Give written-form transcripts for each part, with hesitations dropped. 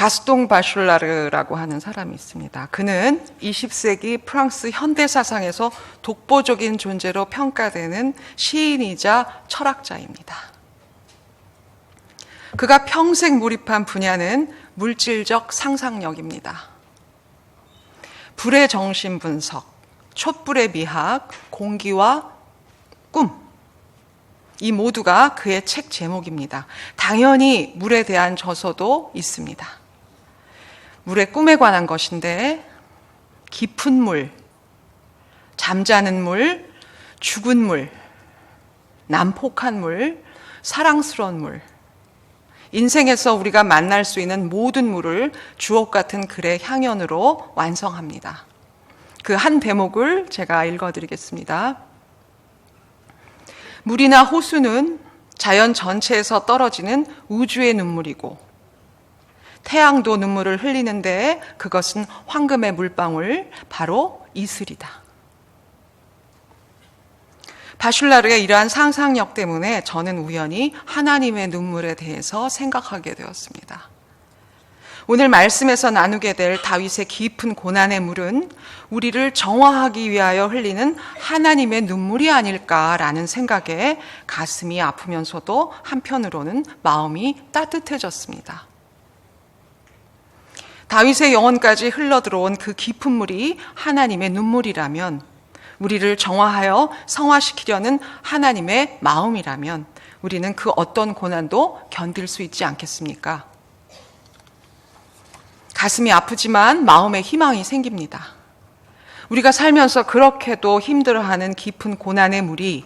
가스통 바슐라르라고 하는 사람이 있습니다. 그는 20세기 프랑스 현대사상에서 독보적인 존재로 평가되는 시인이자 철학자입니다. 그가 평생 몰입한 분야는 물질적 상상력입니다. 불의 정신 분석, 촛불의 미학, 공기와 꿈, 이 모두가 그의 책 제목입니다. 당연히 물에 대한 저서도 있습니다. 물의 꿈에 관한 것인데 깊은 물, 잠자는 물, 죽은 물, 난폭한 물, 사랑스러운 물, 인생에서 우리가 만날 수 있는 모든 물을 주옥 같은 글의 향연으로 완성합니다. 그 한 대목을 제가 읽어드리겠습니다. 물이나 호수는 자연 전체에서 떨어지는 우주의 눈물이고 태양도 눈물을 흘리는데 그것은 황금의 물방울, 바로 이슬이다. 바슐라르의 이러한 상상력 때문에 저는 우연히 하나님의 눈물에 대해서 생각하게 되었습니다. 오늘 말씀에서 나누게 될 다윗의 깊은 고난의 물은 우리를 정화하기 위하여 흘리는 하나님의 눈물이 아닐까라는 생각에 가슴이 아프면서도 한편으로는 마음이 따뜻해졌습니다. 다윗의 영혼까지 흘러들어온 그 깊은 물이 하나님의 눈물이라면, 우리를 정화하여 성화시키려는 하나님의 마음이라면 우리는 그 어떤 고난도 견딜 수 있지 않겠습니까? 가슴이 아프지만 마음에 희망이 생깁니다. 우리가 살면서 그렇게도 힘들어하는 깊은 고난의 물이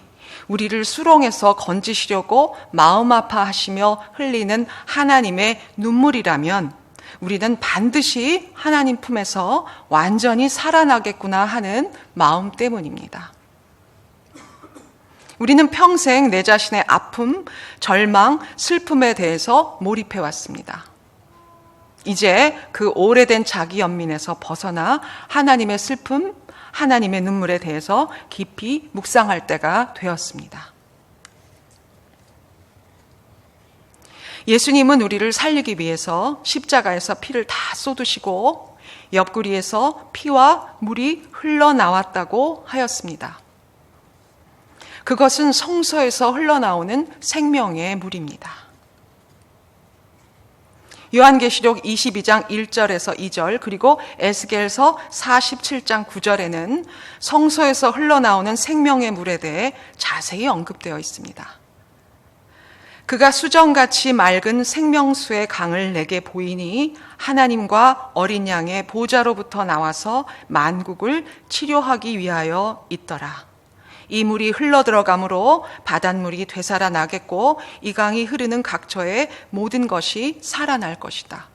우리를 수렁에서 건지시려고 마음 아파하시며 흘리는 하나님의 눈물이라면 우리는 반드시 하나님 품에서 완전히 살아나겠구나 하는 마음 때문입니다. 우리는 평생 내 자신의 아픔, 절망, 슬픔에 대해서 몰입해왔습니다. 이제 그 오래된 자기 연민에서 벗어나 하나님의 슬픔, 하나님의 눈물에 대해서 깊이 묵상할 때가 되었습니다. 예수님은 우리를 살리기 위해서 십자가에서 피를 다 쏟으시고 옆구리에서 피와 물이 흘러나왔다고 하였습니다. 그것은 성소에서 흘러나오는 생명의 물입니다. 요한계시록 22장 1절에서 2절 그리고 에스겔서 47장 9절에는 성소에서 흘러나오는 생명의 물에 대해 자세히 언급되어 있습니다. 그가 수정같이 맑은 생명수의 강을 내게 보이니 하나님과 어린 양의 보좌로부터 나와서 만국을 치료하기 위하여 있더라. 이 물이 흘러들어가므로 바닷물이 되살아나겠고 이 강이 흐르는 각처의 모든 것이 살아날 것이다.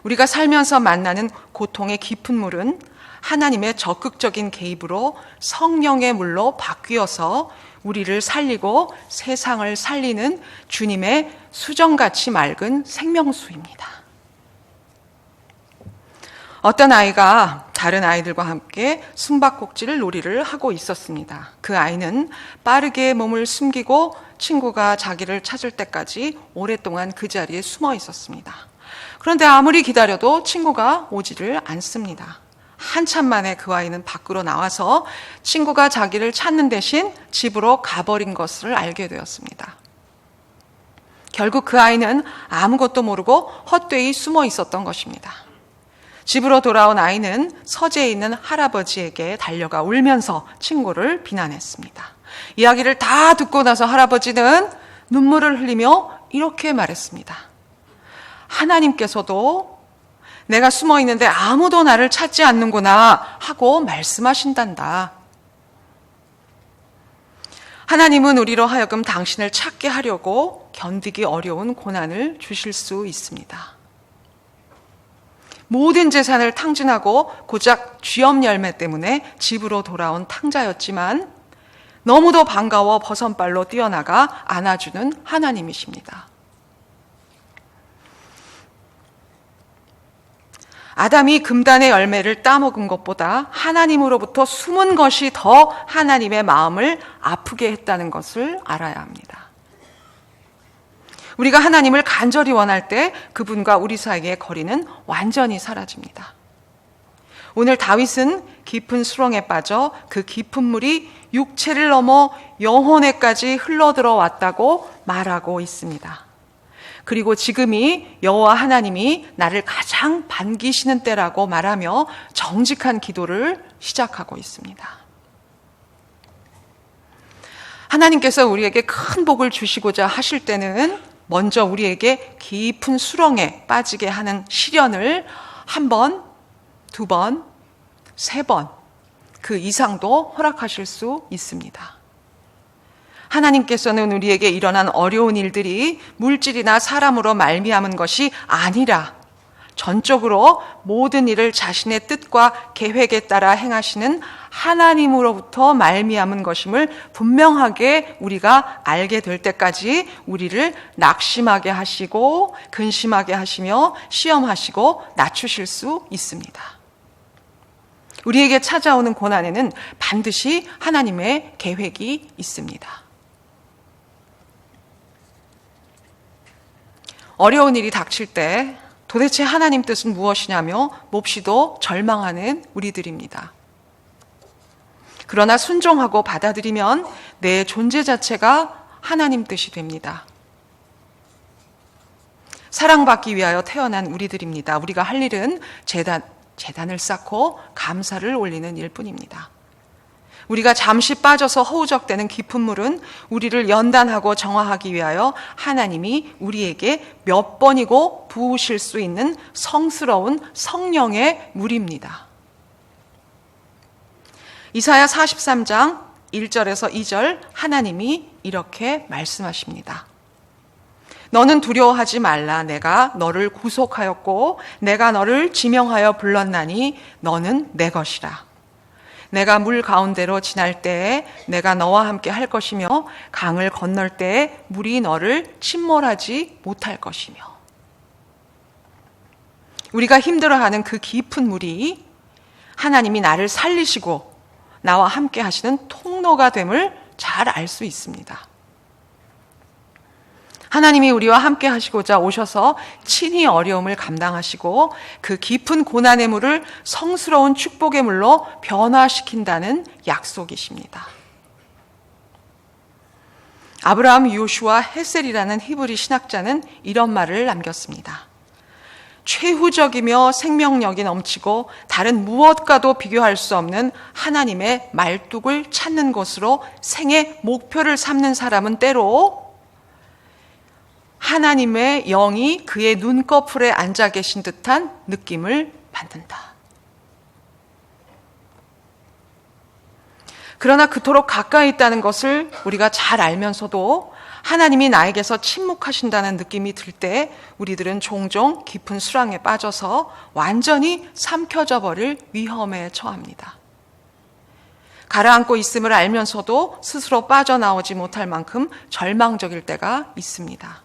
우리가 살면서 만나는 고통의 깊은 물은 하나님의 적극적인 개입으로 성령의 물로 바뀌어서 우리를 살리고 세상을 살리는 주님의 수정같이 맑은 생명수입니다. 어떤 아이가 다른 아이들과 함께 숨바꼭질 놀이를 하고 있었습니다. 그 아이는 빠르게 몸을 숨기고 친구가 자기를 찾을 때까지 오랫동안 그 자리에 숨어 있었습니다. 그런데 아무리 기다려도 친구가 오지를 않습니다. 한참 만에 그 아이는 밖으로 나와서 친구가 자기를 찾는 대신 집으로 가버린 것을 알게 되었습니다. 결국 그 아이는 아무것도 모르고 헛되이 숨어 있었던 것입니다. 집으로 돌아온 아이는 서재에 있는 할아버지에게 달려가 울면서 친구를 비난했습니다. 이야기를 다 듣고 나서 할아버지는 눈물을 흘리며 이렇게 말했습니다. 하나님께서도 내가 숨어 있는데 아무도 나를 찾지 않는구나 하고 말씀하신단다. 하나님은 우리로 하여금 당신을 찾게 하려고 견디기 어려운 고난을 주실 수 있습니다. 모든 재산을 탕진하고 고작 쥐업 열매 때문에 집으로 돌아온 탕자였지만 너무도 반가워 버선발로 뛰어나가 안아주는 하나님이십니다. 아담이 금단의 열매를 따먹은 것보다 하나님으로부터 숨은 것이 더 하나님의 마음을 아프게 했다는 것을 알아야 합니다. 우리가 하나님을 간절히 원할 때 그분과 우리 사이의 거리는 완전히 사라집니다. 오늘 다윗은 깊은 수렁에 빠져 그 깊은 물이 육체를 넘어 영혼에까지 흘러들어왔다고 말하고 있습니다. 그리고 지금이 여호와 하나님이 나를 가장 반기시는 때라고 말하며 정직한 기도를 시작하고 있습니다. 하나님께서 우리에게 큰 복을 주시고자 하실 때는 먼저 우리에게 깊은 수렁에 빠지게 하는 시련을 한 번, 두 번, 세 번, 그 이상도 허락하실 수 있습니다. 하나님께서는 우리에게 일어난 어려운 일들이 물질이나 사람으로 말미암은 것이 아니라 전적으로 모든 일을 자신의 뜻과 계획에 따라 행하시는 하나님으로부터 말미암은 것임을 분명하게 우리가 알게 될 때까지 우리를 낙심하게 하시고 근심하게 하시며 시험하시고 낮추실 수 있습니다. 우리에게 찾아오는 고난에는 반드시 하나님의 계획이 있습니다. 어려운 일이 닥칠 때 도대체 하나님 뜻은 무엇이냐며 몹시도 절망하는 우리들입니다. 그러나 순종하고 받아들이면 내 존재 자체가 하나님 뜻이 됩니다. 사랑받기 위하여 태어난 우리들입니다. 우리가 할 일은 재단을 쌓고 감사를 올리는 일뿐입니다. 우리가 잠시 빠져서 허우적대는 깊은 물은 우리를 연단하고 정화하기 위하여 하나님이 우리에게 몇 번이고 부으실 수 있는 성스러운 성령의 물입니다. 이사야 43장 1절에서 2절 하나님이 이렇게 말씀하십니다. 너는 두려워하지 말라. 내가 너를 구속하였고 내가 너를 지명하여 불렀나니 너는 내 것이라. 내가 물 가운데로 지날 때에 내가 너와 함께 할 것이며 강을 건널 때에 물이 너를 침몰하지 못할 것이며. 우리가 힘들어하는 그 깊은 물이 하나님이 나를 살리시고 나와 함께 하시는 통로가 됨을 잘 알 수 있습니다. 하나님이 우리와 함께 하시고자 오셔서 친히 어려움을 감당하시고 그 깊은 고난의 물을 성스러운 축복의 물로 변화시킨다는 약속이십니다. 아브라함 요슈아 헤셀이라는 히브리 신학자는 이런 말을 남겼습니다. 최후적이며 생명력이 넘치고 다른 무엇과도 비교할 수 없는 하나님의 말뚝을 찾는 것으로 생의 목표를 삼는 사람은 때로 하나님의 영이 그의 눈꺼풀에 앉아 계신 듯한 느낌을 받는다. 그러나 그토록 가까이 있다는 것을 우리가 잘 알면서도 하나님이 나에게서 침묵하신다는 느낌이 들 때 우리들은 종종 깊은 수렁에 빠져서 완전히 삼켜져 버릴 위험에 처합니다. 가라앉고 있음을 알면서도 스스로 빠져나오지 못할 만큼 절망적일 때가 있습니다.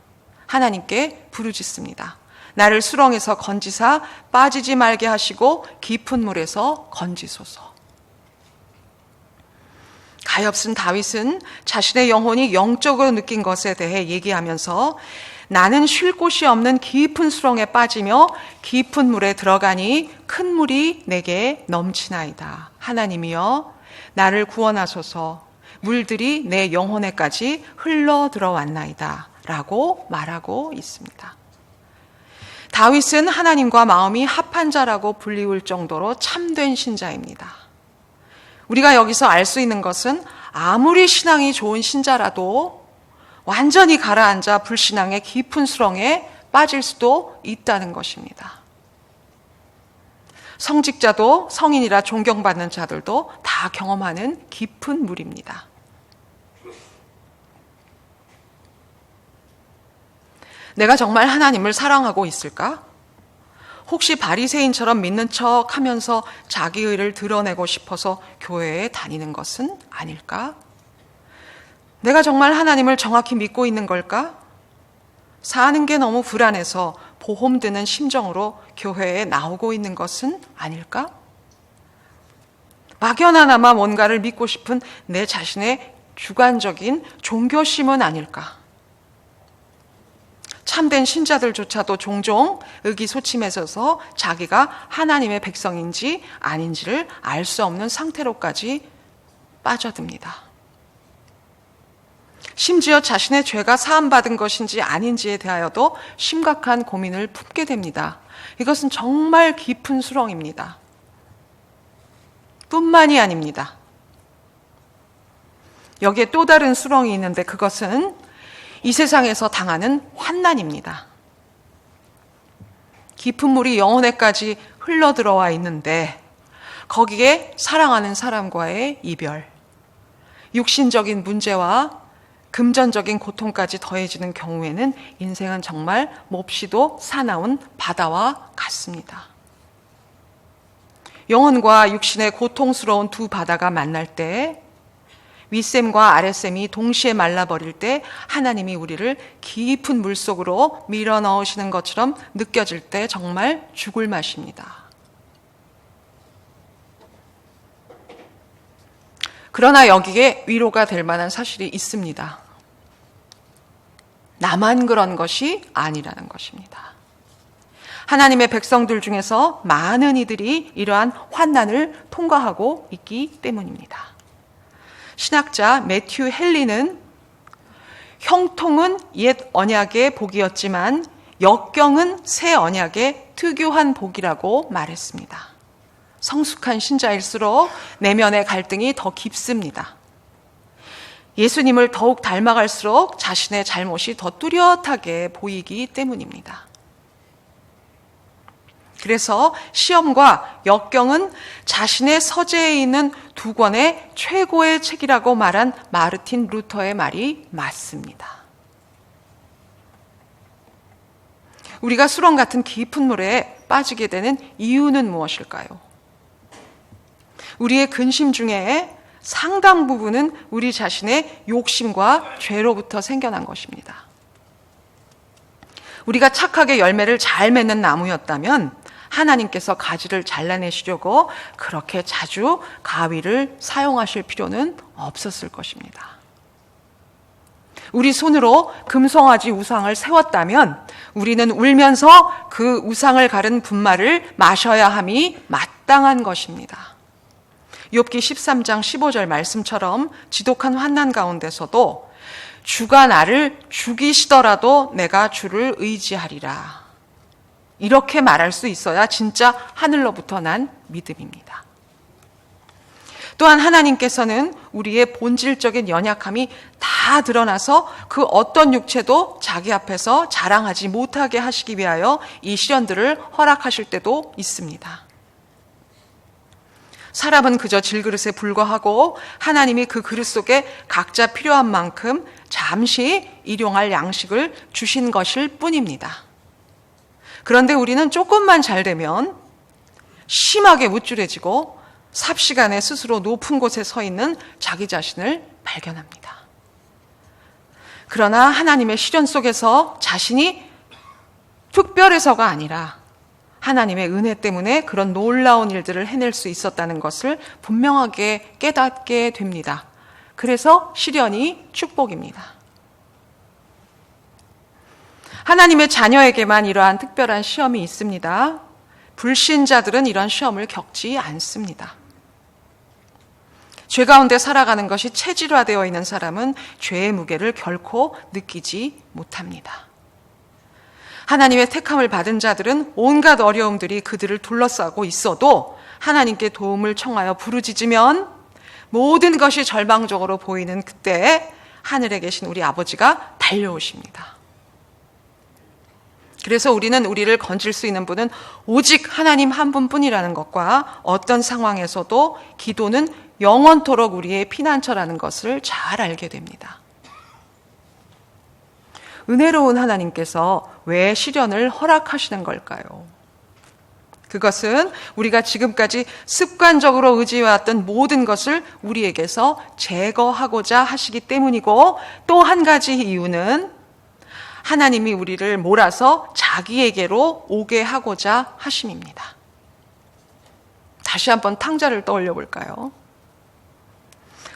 하나님께 부르짖습니다. 나를 수렁에서 건지사 빠지지 말게 하시고 깊은 물에서 건지소서. 가엾은 다윗은 자신의 영혼이 영적으로 느낀 것에 대해 얘기하면서 나는 쉴 곳이 없는 깊은 수렁에 빠지며 깊은 물에 들어가니 큰 물이 내게 넘치나이다. 하나님이여 나를 구원하소서. 물들이 내 영혼에까지 흘러 들어왔나이다. 라고 말하고 있습니다. 다윗은 하나님과 마음이 합한 자라고 불리울 정도로 참된 신자입니다. 우리가 여기서 알 수 있는 것은 아무리 신앙이 좋은 신자라도 완전히 가라앉아 불신앙의 깊은 수렁에 빠질 수도 있다는 것입니다. 성직자도 성인이라 존경받는 자들도 다 경험하는 깊은 물입니다. 내가 정말 하나님을 사랑하고 있을까? 혹시 바리새인처럼 믿는 척하면서 자기 의를 드러내고 싶어서 교회에 다니는 것은 아닐까? 내가 정말 하나님을 정확히 믿고 있는 걸까? 사는 게 너무 불안해서 보험 드는 심정으로 교회에 나오고 있는 것은 아닐까? 막연하나마 뭔가를 믿고 싶은 내 자신의 주관적인 종교심은 아닐까? 참된 신자들조차도 종종 의기소침해져서 자기가 하나님의 백성인지 아닌지를 알 수 없는 상태로까지 빠져듭니다. 심지어 자신의 죄가 사함받은 것인지 아닌지에 대하여도 심각한 고민을 품게 됩니다. 이것은 정말 깊은 수렁입니다. 뿐만이 아닙니다. 여기에 또 다른 수렁이 있는데 그것은 이 세상에서 당하는 환난입니다. 깊은 물이 영혼에까지 흘러들어와 있는데 거기에 사랑하는 사람과의 이별, 육신적인 문제와 금전적인 고통까지 더해지는 경우에는 인생은 정말 몹시도 사나운 바다와 같습니다. 영혼과 육신의 고통스러운 두 바다가 만날 때 윗샘과 아랫샘이 동시에 말라버릴 때 하나님이 우리를 깊은 물속으로 밀어넣으시는 것처럼 느껴질 때 정말 죽을 맛입니다. 그러나 여기에 위로가 될 만한 사실이 있습니다. 나만 그런 것이 아니라는 것입니다. 하나님의 백성들 중에서 많은 이들이 이러한 환난을 통과하고 있기 때문입니다. 신학자 매튜 헨리는 형통은 옛 언약의 복이었지만 역경은 새 언약의 특유한 복이라고 말했습니다. 성숙한 신자일수록 내면의 갈등이 더 깊습니다. 예수님을 더욱 닮아갈수록 자신의 잘못이 더 뚜렷하게 보이기 때문입니다. 그래서 시험과 역경은 자신의 서재에 있는 두 권의 최고의 책이라고 말한 마르틴 루터의 말이 맞습니다. 우리가 수렁 같은 깊은 물에 빠지게 되는 이유는 무엇일까요? 우리의 근심 중에 상당 부분은 우리 자신의 욕심과 죄로부터 생겨난 것입니다. 우리가 착하게 열매를 잘 맺는 나무였다면 하나님께서 가지를 잘라내시려고 그렇게 자주 가위를 사용하실 필요는 없었을 것입니다. 우리 손으로 금송아지 우상을 세웠다면 우리는 울면서 그 우상을 가른 분말을 마셔야 함이 마땅한 것입니다. 욥기 13장 15절 말씀처럼 지독한 환난 가운데서도 주가 나를 죽이시더라도 내가 주를 의지하리라. 이렇게 말할 수 있어야 진짜 하늘로부터 난 믿음입니다. 또한 하나님께서는 우리의 본질적인 연약함이 다 드러나서 그 어떤 육체도 자기 앞에서 자랑하지 못하게 하시기 위하여 이 시련들을 허락하실 때도 있습니다. 사람은 그저 질그릇에 불과하고 하나님이 그 그릇 속에 각자 필요한 만큼 잠시 일용할 양식을 주신 것일 뿐입니다. 그런데 우리는 조금만 잘 되면 심하게 우쭐해지고 삽시간에 스스로 높은 곳에 서 있는 자기 자신을 발견합니다. 그러나 하나님의 시련 속에서 자신이 특별해서가 아니라 하나님의 은혜 때문에 그런 놀라운 일들을 해낼 수 있었다는 것을 분명하게 깨닫게 됩니다. 그래서 시련이 축복입니다. 하나님의 자녀에게만 이러한 특별한 시험이 있습니다. 불신자들은 이런 시험을 겪지 않습니다. 죄 가운데 살아가는 것이 체질화되어 있는 사람은 죄의 무게를 결코 느끼지 못합니다. 하나님의 택함을 받은 자들은 온갖 어려움들이 그들을 둘러싸고 있어도 하나님께 도움을 청하여 부르짖으면 모든 것이 절망적으로 보이는 그때 하늘에 계신 우리 아버지가 달려오십니다. 그래서 우리는 우리를 건질 수 있는 분은 오직 하나님 한 분뿐이라는 것과 어떤 상황에서도 기도는 영원토록 우리의 피난처라는 것을 잘 알게 됩니다. 은혜로운 하나님께서 왜 시련을 허락하시는 걸까요? 그것은 우리가 지금까지 습관적으로 의지해왔던 모든 것을 우리에게서 제거하고자 하시기 때문이고, 또 한 가지 이유는 하나님이 우리를 몰아서 자기에게로 오게 하고자 하심입니다. 다시 한번 탕자를 떠올려 볼까요?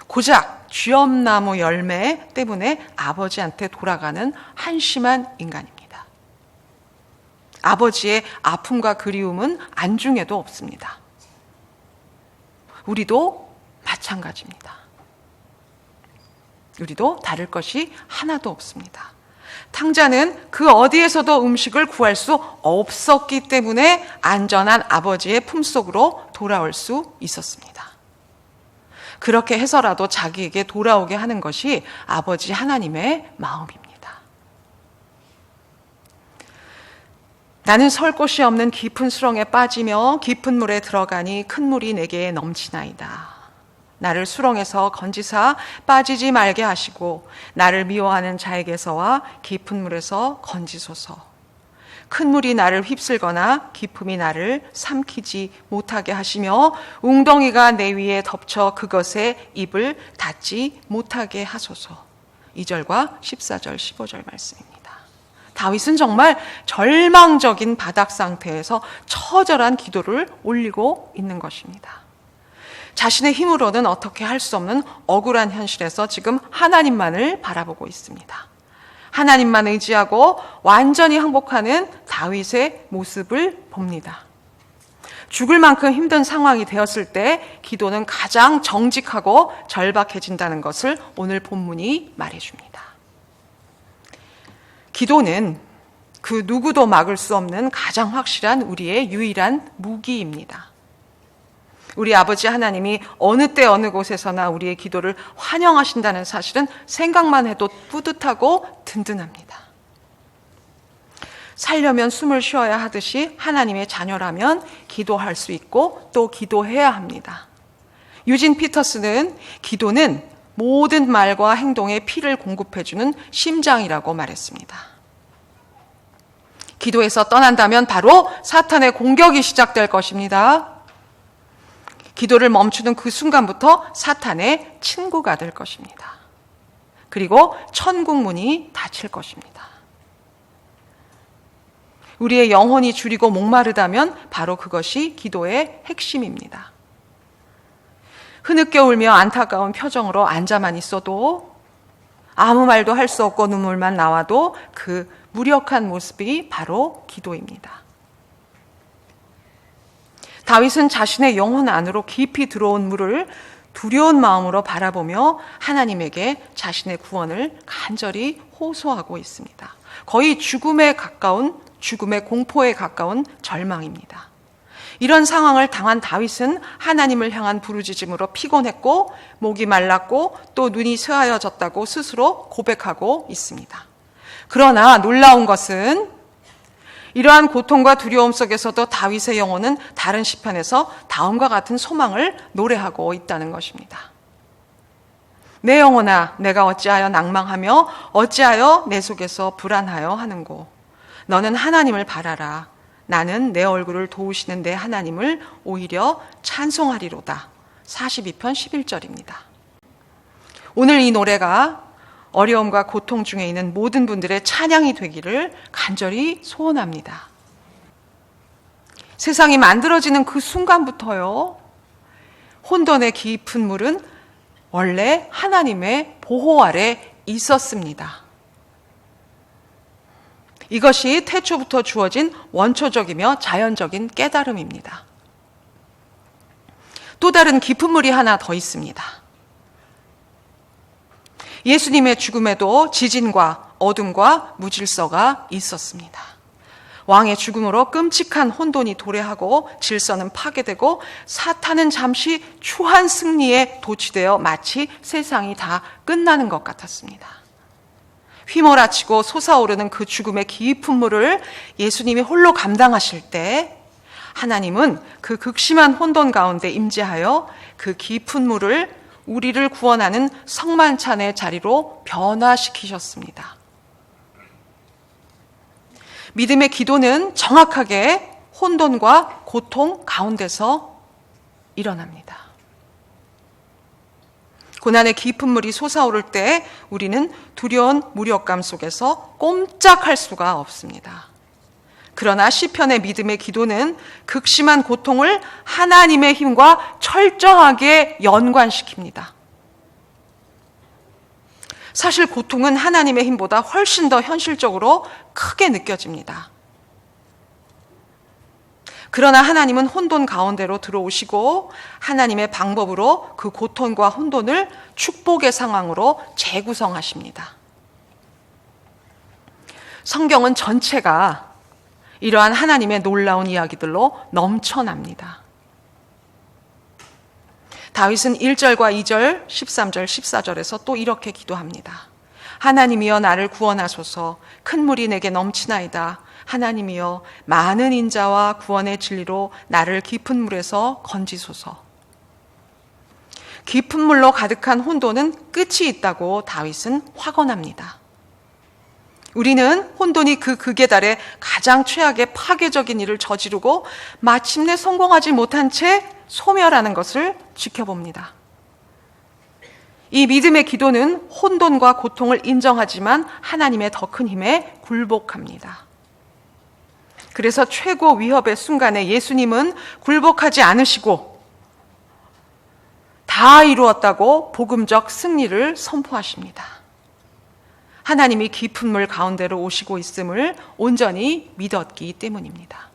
고작 쥐엄나무 열매 때문에 아버지한테 돌아가는 한심한 인간입니다. 아버지의 아픔과 그리움은 안중에도 없습니다. 우리도 마찬가지입니다. 우리도 다를 것이 하나도 없습니다. 탕자는 그 어디에서도 음식을 구할 수 없었기 때문에 안전한 아버지의 품속으로 돌아올 수 있었습니다. 그렇게 해서라도 자기에게 돌아오게 하는 것이 아버지 하나님의 마음입니다. 나는 설 곳이 없는 깊은 수렁에 빠지며 깊은 물에 들어가니 큰 물이 내게 넘치나이다. 나를 수렁에서 건지사 빠지지 말게 하시고 나를 미워하는 자에게서와 깊은 물에서 건지소서. 큰 물이 나를 휩쓸거나 깊음이 나를 삼키지 못하게 하시며 웅덩이가 내 위에 덮쳐 그것에 입을 닫지 못하게 하소서. 2절과 14절 15절 말씀입니다. 다윗은 정말 절망적인 바닥 상태에서 처절한 기도를 올리고 있는 것입니다. 자신의 힘으로는 어떻게 할 수 없는 억울한 현실에서 지금 하나님만을 바라보고 있습니다. 하나님만 의지하고 완전히 항복하는 다윗의 모습을 봅니다. 죽을 만큼 힘든 상황이 되었을 때 기도는 가장 정직하고 절박해진다는 것을 오늘 본문이 말해줍니다. 기도는 그 누구도 막을 수 없는 가장 확실한 우리의 유일한 무기입니다. 우리 아버지 하나님이 어느 때 어느 곳에서나 우리의 기도를 환영하신다는 사실은 생각만 해도 뿌듯하고 든든합니다. 살려면 숨을 쉬어야 하듯이 하나님의 자녀라면 기도할 수 있고 또 기도해야 합니다. 유진 피터스는 기도는 모든 말과 행동에 피를 공급해주는 심장이라고 말했습니다. 기도에서 떠난다면 바로 사탄의 공격이 시작될 것입니다. 기도를 멈추는 그 순간부터 사탄의 친구가 될 것입니다. 그리고 천국 문이 닫힐 것입니다. 우리의 영혼이 주리고 목마르다면 바로 그것이 기도의 핵심입니다. 흐느껴 울며 안타까운 표정으로 앉아만 있어도 아무 말도 할 수 없고 눈물만 나와도 그 무력한 모습이 바로 기도입니다. 다윗은 자신의 영혼 안으로 깊이 들어온 물을 두려운 마음으로 바라보며 하나님에게 자신의 구원을 간절히 호소하고 있습니다. 거의 죽음의 공포에 가까운 절망입니다. 이런 상황을 당한 다윗은 하나님을 향한 부르짖음으로 피곤했고 목이 말랐고 또 눈이 새하여졌다고 스스로 고백하고 있습니다. 그러나 놀라운 것은 이러한 고통과 두려움 속에서도 다윗의 영혼은 다른 시편에서 다음과 같은 소망을 노래하고 있다는 것입니다. 내 영혼아, 내가 어찌하여 낭망하며 어찌하여 내 속에서 불안하여 하는고. 너는 하나님을 바라라. 나는 내 얼굴을 도우시는 내 하나님을 오히려 찬송하리로다. 42편 11절입니다. 오늘 이 노래가 어려움과 고통 중에 있는 모든 분들의 찬양이 되기를 간절히 소원합니다. 세상이 만들어지는 그 순간부터요, 혼돈의 깊은 물은 원래 하나님의 보호 아래 있었습니다. 이것이 태초부터 주어진 원초적이며 자연적인 깨달음입니다. 또 다른 깊은 물이 하나 더 있습니다. 예수님의 죽음에도 지진과 어둠과 무질서가 있었습니다. 왕의 죽음으로 끔찍한 혼돈이 도래하고 질서는 파괴되고 사탄은 잠시 추한 승리에 도취되어 마치 세상이 다 끝나는 것 같았습니다. 휘몰아치고 솟아오르는 그 죽음의 깊은 물을 예수님이 홀로 감당하실 때 하나님은 그 극심한 혼돈 가운데 임재하여 그 깊은 물을 우리를 구원하는 성만찬의 자리로 변화시키셨습니다. 믿음의 기도는 정확하게 혼돈과 고통 가운데서 일어납니다. 고난의 깊은 물이 솟아오를 때 우리는 두려운 무력감 속에서 꼼짝할 수가 없습니다. 그러나 시편의 믿음의 기도는 극심한 고통을 하나님의 힘과 철저하게 연관시킵니다. 사실 고통은 하나님의 힘보다 훨씬 더 현실적으로 크게 느껴집니다. 그러나 하나님은 혼돈 가운데로 들어오시고 하나님의 방법으로 그 고통과 혼돈을 축복의 상황으로 재구성하십니다. 성경은 전체가 이러한 하나님의 놀라운 이야기들로 넘쳐납니다. 다윗은 1절과 2절, 13절, 14절에서 또 이렇게 기도합니다. 하나님이여 나를 구원하소서. 큰 물이 내게 넘치나이다. 하나님이여 많은 인자와 구원의 진리로 나를 깊은 물에서 건지소서. 깊은 물로 가득한 혼돈은 끝이 있다고 다윗은 확언합니다. 우리는 혼돈이 그 극에 달해 가장 최악의 파괴적인 일을 저지르고 마침내 성공하지 못한 채 소멸하는 것을 지켜봅니다. 이 믿음의 기도는 혼돈과 고통을 인정하지만 하나님의 더 큰 힘에 굴복합니다. 그래서 최고 위협의 순간에 예수님은 굴복하지 않으시고 다 이루었다고 복음적 승리를 선포하십니다. 하나님이 깊은 물 가운데로 오시고 있음을 온전히 믿었기 때문입니다.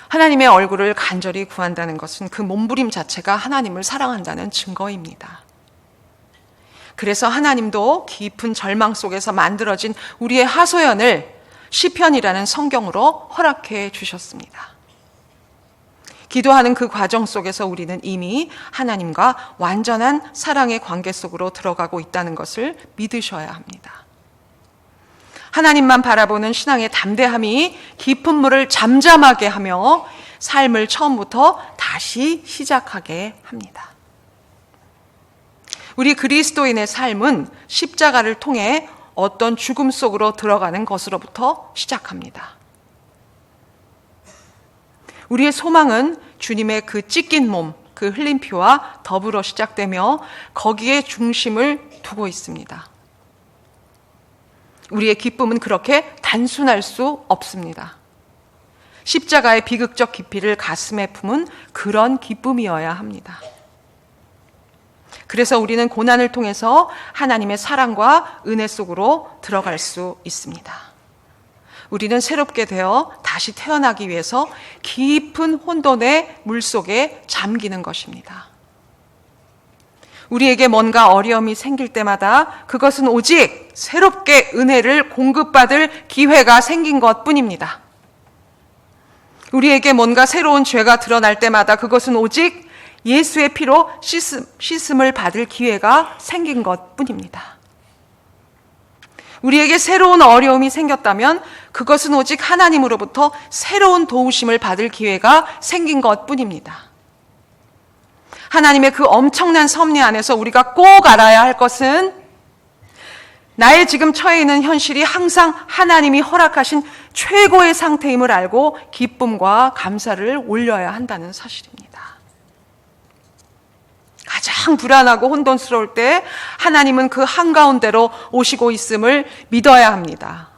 하나님의 얼굴을 간절히 구한다는 것은 그 몸부림 자체가 하나님을 사랑한다는 증거입니다. 그래서 하나님도 깊은 절망 속에서 만들어진 우리의 하소연을 시편이라는 성경으로 허락해 주셨습니다. 기도하는 그 과정 속에서 우리는 이미 하나님과 완전한 사랑의 관계 속으로 들어가고 있다는 것을 믿으셔야 합니다. 하나님만 바라보는 신앙의 담대함이 깊은 물을 잠잠하게 하며 삶을 처음부터 다시 시작하게 합니다. 우리 그리스도인의 삶은 십자가를 통해 어떤 죽음 속으로 들어가는 것으로부터 시작합니다. 우리의 소망은 주님의 그 찢긴 몸, 그 흘린 피와 더불어 시작되며 거기에 중심을 두고 있습니다. 우리의 기쁨은 그렇게 단순할 수 없습니다. 십자가의 비극적 깊이를 가슴에 품은 그런 기쁨이어야 합니다. 그래서 우리는 고난을 통해서 하나님의 사랑과 은혜 속으로 들어갈 수 있습니다. 우리는 새롭게 되어 다시 태어나기 위해서 깊은 혼돈의 물속에 잠기는 것입니다. 우리에게 뭔가 어려움이 생길 때마다 그것은 오직 새롭게 은혜를 공급받을 기회가 생긴 것뿐입니다. 우리에게 뭔가 새로운 죄가 드러날 때마다 그것은 오직 예수의 피로 씻음을 받을 기회가 생긴 것뿐입니다. 우리에게 새로운 어려움이 생겼다면 그것은 오직 하나님으로부터 새로운 도우심을 받을 기회가 생긴 것뿐입니다. 하나님의 그 엄청난 섭리 안에서 우리가 꼭 알아야 할 것은 나의 지금 처해 있는 현실이 항상 하나님이 허락하신 최고의 상태임을 알고 기쁨과 감사를 올려야 한다는 사실입니다. 가장 불안하고 혼돈스러울 때 하나님은 그 한가운데로 오시고 있음을 믿어야 합니다.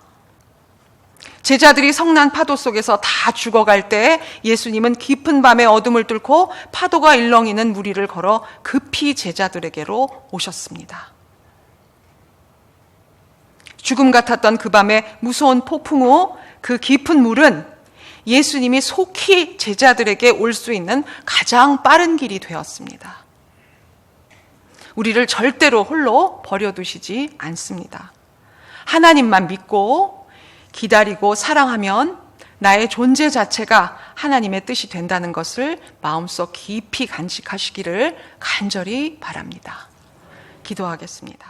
제자들이 성난 파도 속에서 다 죽어갈 때 예수님은 깊은 밤의 어둠을 뚫고 파도가 일렁이는 물 위를 걸어 급히 제자들에게로 오셨습니다. 죽음 같았던 그 밤의 무서운 폭풍 후 그 깊은 물은 예수님이 속히 제자들에게 올 수 있는 가장 빠른 길이 되었습니다. 우리를 절대로 홀로 버려두시지 않습니다. 하나님만 믿고 기다리고 사랑하면 나의 존재 자체가 하나님의 뜻이 된다는 것을 마음속 깊이 간직하시기를 간절히 바랍니다. 기도하겠습니다.